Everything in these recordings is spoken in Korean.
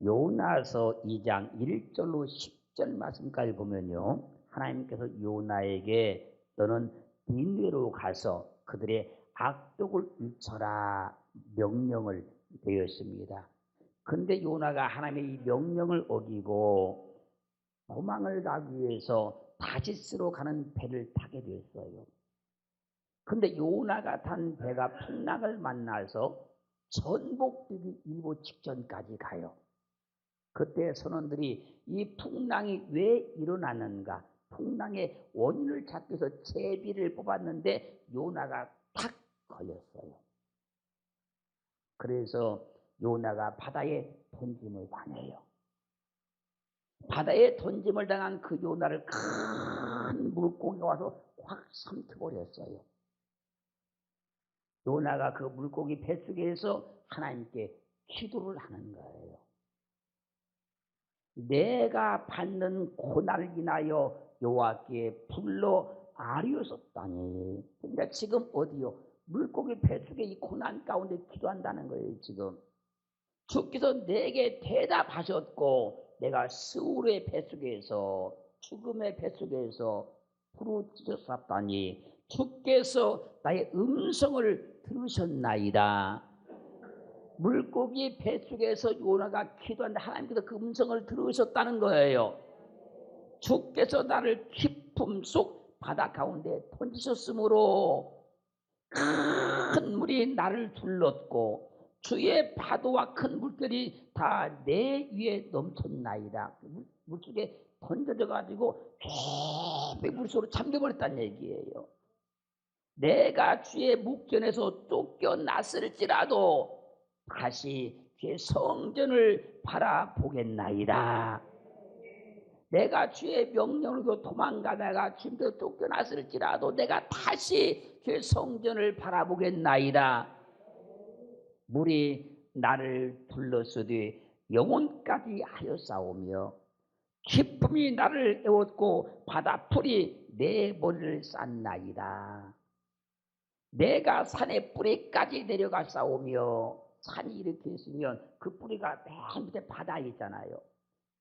요나서 2장 1절로 10절 말씀까지 보면요, 하나님께서 요나에게 너는 니느웨로 가서 그들의 악독을 일쳐라 명령을 내렸습니다. 그런데 요나가 하나님의 이 명령을 어기고 도망을 가기 위해서 다시스로 가는 배를 타게 됐어요. 그런데 요나가 탄 배가 풍랑을 만나서 전복되기 일보 직전까지 가요. 그때 선원들이 이 풍랑이 왜 일어나는가, 풍랑의 원인을 찾기 위해서 제비를 뽑았는데 요나가 탁 걸렸어요. 그래서 요나가 바다에 던짐을 당해요. 바다에 던짐을 당한 그 요나를 큰 물고기가 와서 확 삼켜버렸어요. 요나가 그 물고기 뱃속에서 하나님께 기도를 하는 거예요. 내가 받는 고난을 인하여 여호와께 불러 아뢰었었다니. 그러니까 지금 어디요? 물고기 뱃속에 이 고난 가운데 기도한다는 거예요. 지금 주께서 내게 대답하셨고 내가 스울의 뱃속에서 죽음의 뱃속에서 부르짖었다니 주께서 나의 음성을 들으셨나이다. 물고기 뱃속에서 요나가 기도하는데 하나님께서 그 음성을 들으셨다는 거예요. 주께서 나를 깊음 속 바다 가운데 던지셨으므로 큰 물이 나를 둘렀고 주의 파도와 큰 물결이 다 내 위에 넘쳤나이다. 물속에 던져져 가지고 깊이 물속으로 잠겨버렸다는 얘기예요. 내가 주의 목전에서 쫓겨났을지라도 다시 주의 성전을 바라보겠나이다. 내가 주의 명령으로 도망가다가 지금도 쫓겨났을지라도 내가 다시 주의 성전을 바라보겠나이다. 물이 나를 둘러쓰되 영혼까지 하였사오며 기쁨이 나를 애웠고 바다풀이 내 머리를 쌌나이다. 내가 산의 뿌리까지 내려가싸오며 산이 이렇게 있으면 그 뿌리가 맨 밑에 바다에 있잖아요.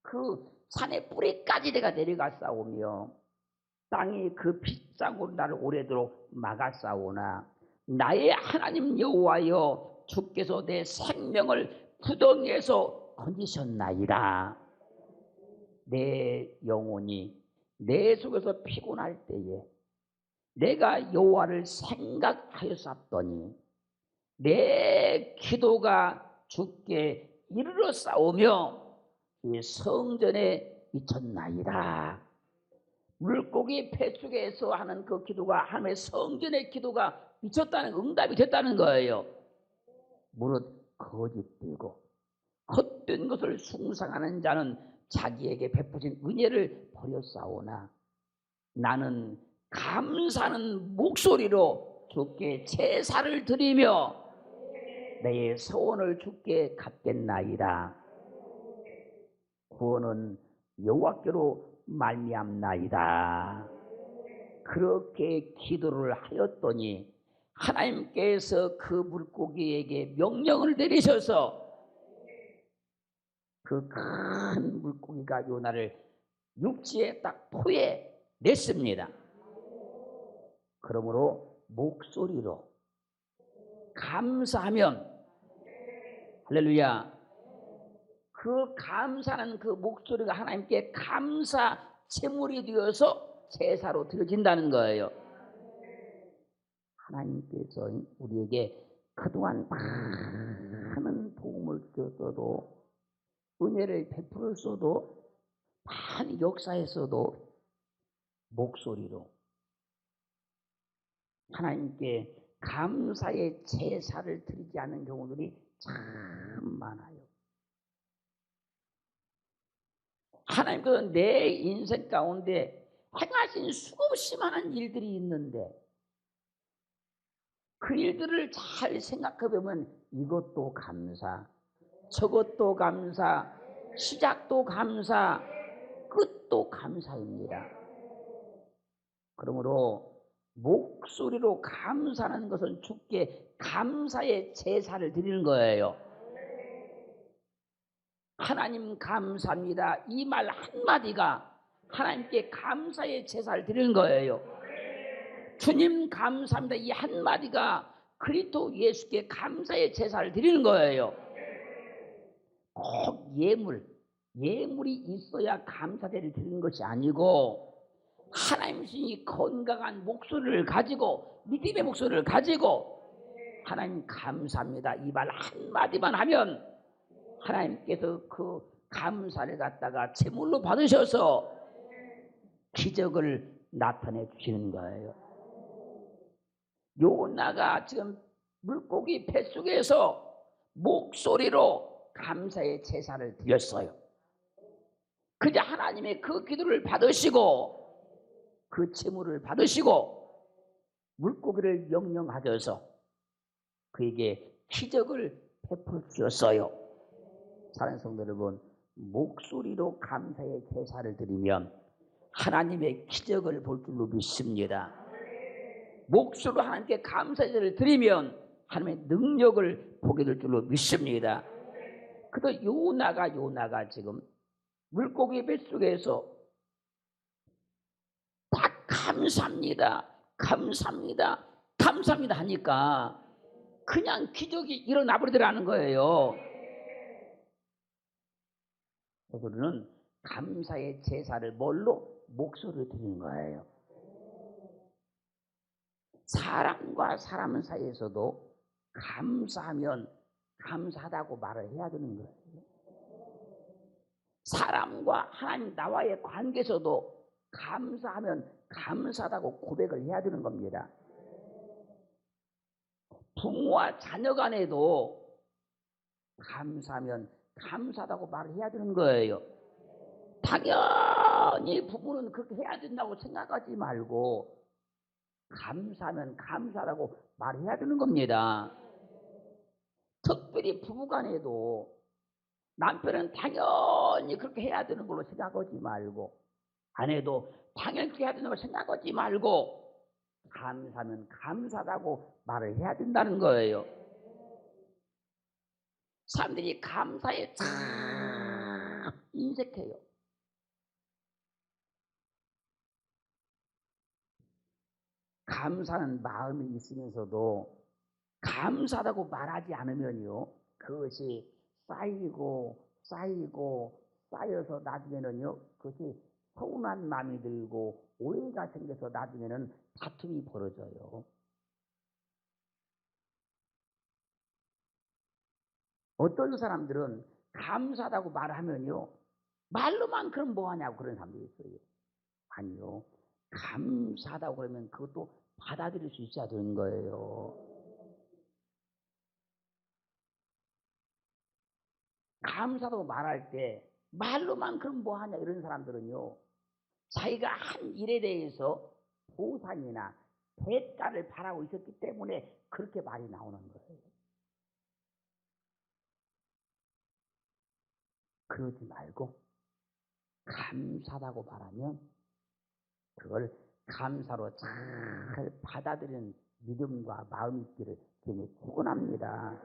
그 산의 뿌리까지 내가 내려가싸오며 땅이 그 빗장으로 나를 오래도록 막아싸오나 나의 하나님 여호와여 주께서 내 생명을 구덩이에서 건지셨나이다. 내 영혼이 내 속에서 피곤할 때에 내가 여호와를 생각하였사더니 내 기도가 주께 이르러 싸우며 이 성전에 미쳤나이다. 물고기 뱃속에서 하는 그 기도가 하나님의 성전의 기도가 미쳤다는, 응답이 됐다는 거예요. 무릇 거짓되고 헛된 것을 숭상하는 자는 자기에게 베푸신 은혜를 버렸사오나 나는 감사하는 목소리로 주께 제사를 드리며 내 소원을 주께 갚겠나이다. 구원은 여호와께로 말미암나이다. 그렇게 기도를 하였더니 하나님께서 그 물고기에게 명령을 내리셔서 그 큰 물고기가 요나를 육지에 딱 토해 냈습니다. 그러므로 목소리로 감사하면 할렐루야, 그 감사하는 그 목소리가 하나님께 감사 제물이 되어서 제사로 드려진다는 거예요. 하나님께서 우리에게 그동안 많은 도움을 주셨어도 은혜를 베풀었어도 많은 역사에서도 목소리로 하나님께 감사의 제사를 드리지 않는 경우들이 참 많아요. 하나님께서 내 인생 가운데 행하신 수없이 많은 일들이 있는데 그 일들을 잘 생각해 보면 이것도 감사, 저것도 감사, 시작도 감사, 끝도 감사입니다. 그러므로 목소리로 감사하는 것은 주께 감사의 제사를 드리는 거예요. 하나님 감사합니다. 이 말 한마디가 하나님께 감사의 제사를 드리는 거예요. 주님 감사합니다. 이 한마디가 그리스도 예수께 감사의 제사를 드리는 거예요. 꼭 예물이 있어야 감사제를 드리는 것이 아니고 하나님 신이 건강한 목소리를 가지고 믿음의 목소리를 가지고 하나님 감사합니다. 이 말 한마디만 하면 하나님께서 그 감사를 갖다가 제물로 받으셔서 기적을 나타내 주시는 거예요. 요나가 지금 물고기 뱃속에서 목소리로 감사의 제사를 드렸어요. 그저 하나님의 그 기도를 받으시고 그 제물을 받으시고 물고기를 명령하셔서 그에게 기적을 베풀어 주셨어요. 사랑하는 성도 여러분, 목소리로 감사의 제사를 드리면 하나님의 기적을 볼 줄로 믿습니다. 목소리로 하나님께 감사의 제사를 드리면 하나님의 능력을 보게 될 줄로 믿습니다. 그래서 요나가 지금 물고기 뱃속에서 다 감사합니다 하니까 그냥 기적이 일어나 버리더라는 거예요. 그래서는 감사의 제사를 뭘로? 목소리로 드리는 거예요. 사람과 사람 사이에서도 감사하면 감사하다고 말을 해야 되는 거예요. 사람과 하나님 나와의 관계에서도 감사하면 감사하다고 고백을 해야 되는 겁니다. 부모와 자녀 간에도 감사하면 감사하다고 말을 해야 되는 거예요. 당연히 부모는 그렇게 해야 된다고 생각하지 말고 감사하면 감사하다고 말해야 되는 겁니다. 특별히 부부간에도 남편은 당연히 그렇게 해야 되는 걸로 생각하지 말고 아내도 당연히 그렇게 해야 되는 걸로 생각하지 말고 감사하면 감사하다고 말을 해야 된다는 거예요. 사람들이 감사에 참 인색해요. 감사하는 마음이 있으면서도 감사하다고 말하지 않으면요, 그것이 쌓여서 나중에는요, 그것이 서운한 마음이 들고 오해가 생겨서 나중에는 다툼이 벌어져요. 어떤 사람들은 감사하다고 말하면요, 말로만 그럼 뭐하냐고 그런 사람들이 있어요. 아니요, 감사하다고 그러면 그것도 받아들일 수 있어야 되는 거예요. 감사하다고 말할 때 말로만 그럼 뭐하냐 이런 사람들은요, 자기가 한 일에 대해서 보상이나 대가를 바라고 있었기 때문에 그렇게 말이 나오는 거예요. 그러지 말고 감사하다고 말하면 그걸 감사로 잘 받아들이는 믿음과 마음이 있기를 주님이 축원합니다.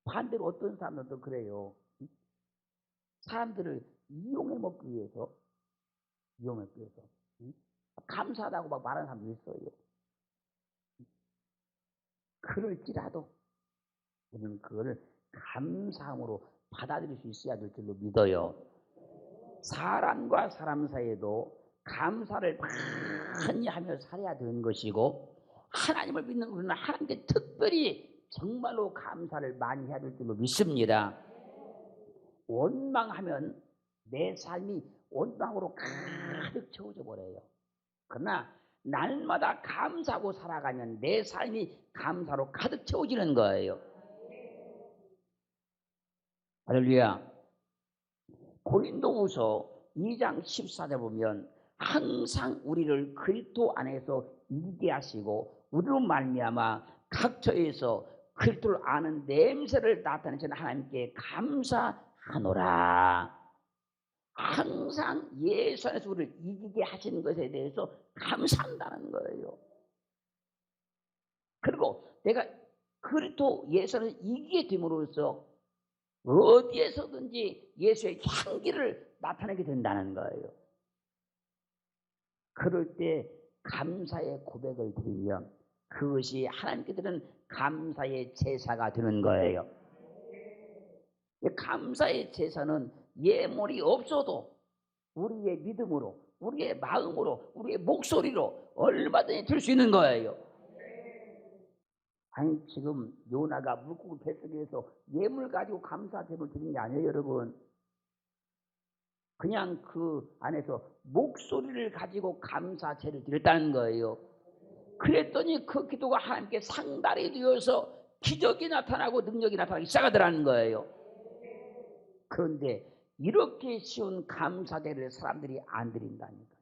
반대로 어떤 사람들도 그래요. 사람들을 이용해 먹기 위해서 감사하다고 막 말하는 사람도 있어요. 그럴지라도 우리는 그거를 감사함으로 받아들일 수 있어야 될 줄로 믿어요. 사람과 사람 사이에도 감사를 많이 하며 살아야 되는 것이고 하나님을 믿는 우리는 하나님께 특별히 정말로 감사를 많이 해야 될 줄로 믿습니다. 원망하면 내 삶이 원망으로 가득 채워져 버려요. 그러나 날마다 감사하고 살아가면 내 삶이 감사로 가득 채워지는 거예요. 할렐루야. 고린도후서 2장 14절 보면 항상 우리를 그리스도 안에서 이기게 하시고 우리로 말미암아 각처에서 그리스도를 아는 냄새를 나타내시는 하나님께 감사하노라. 항상 예수 안에서 우리를 이기게 하시는 것에 대해서 감사한다는 거예요. 그리고 내가 그리스도 예수 안에서 이기게 됨으로써 어디에서든지 예수의 향기를 나타내게 된다는 거예요. 그럴 때 감사의 고백을 드리면 그것이 하나님께 드리는 감사의 제사가 되는 거예요. 감사의 제사는 예물이 없어도 우리의 믿음으로, 우리의 마음으로, 우리의 목소리로 얼마든지 드릴 수 있는 거예요. 아니 지금 요나가 물고기 뱃속에서 예물 가지고 감사 제물 드린 게 아니에요, 여러분. 그냥 그 안에서 목소리를 가지고 감사제를 드렸다는 거예요. 그랬더니 그 기도가 하나님께 상달이 되어서 기적이 나타나고 능력이 나타나기 시작하더라는 거예요. 그런데 이렇게 쉬운 감사제를 사람들이 안 드린다니까.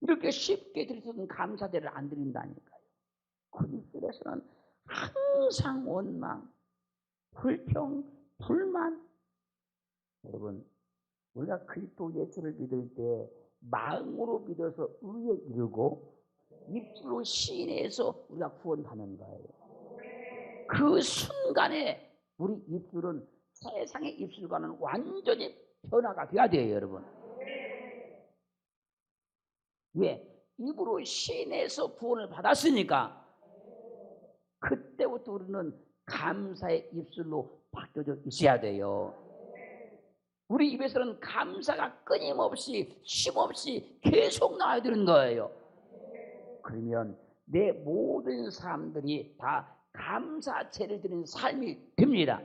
이렇게 쉽게 드릴 수 있는 감사제를 안 드린다니까요. 그들에서는 항상 원망, 불평, 불만. 여러분, 우리가 그리스도 예수를 믿을 때 마음으로 믿어서 의에 이르고 입술로 시인해서 우리가 구원받는 거예요. 그 순간에 우리 입술은 세상의 입술과는 완전히 변화가 돼야 돼요, 여러분. 왜? 입으로 시인해서 구원을 받았으니까 그때부터 우리는 감사의 입술로 바뀌어져 있어야 돼요. 우리 입에서는 감사가 끊임없이 쉼없이 계속 나와야 되는 거예요. 그러면 내 모든 사람들이 다 감사제를 드리는 삶이 됩니다.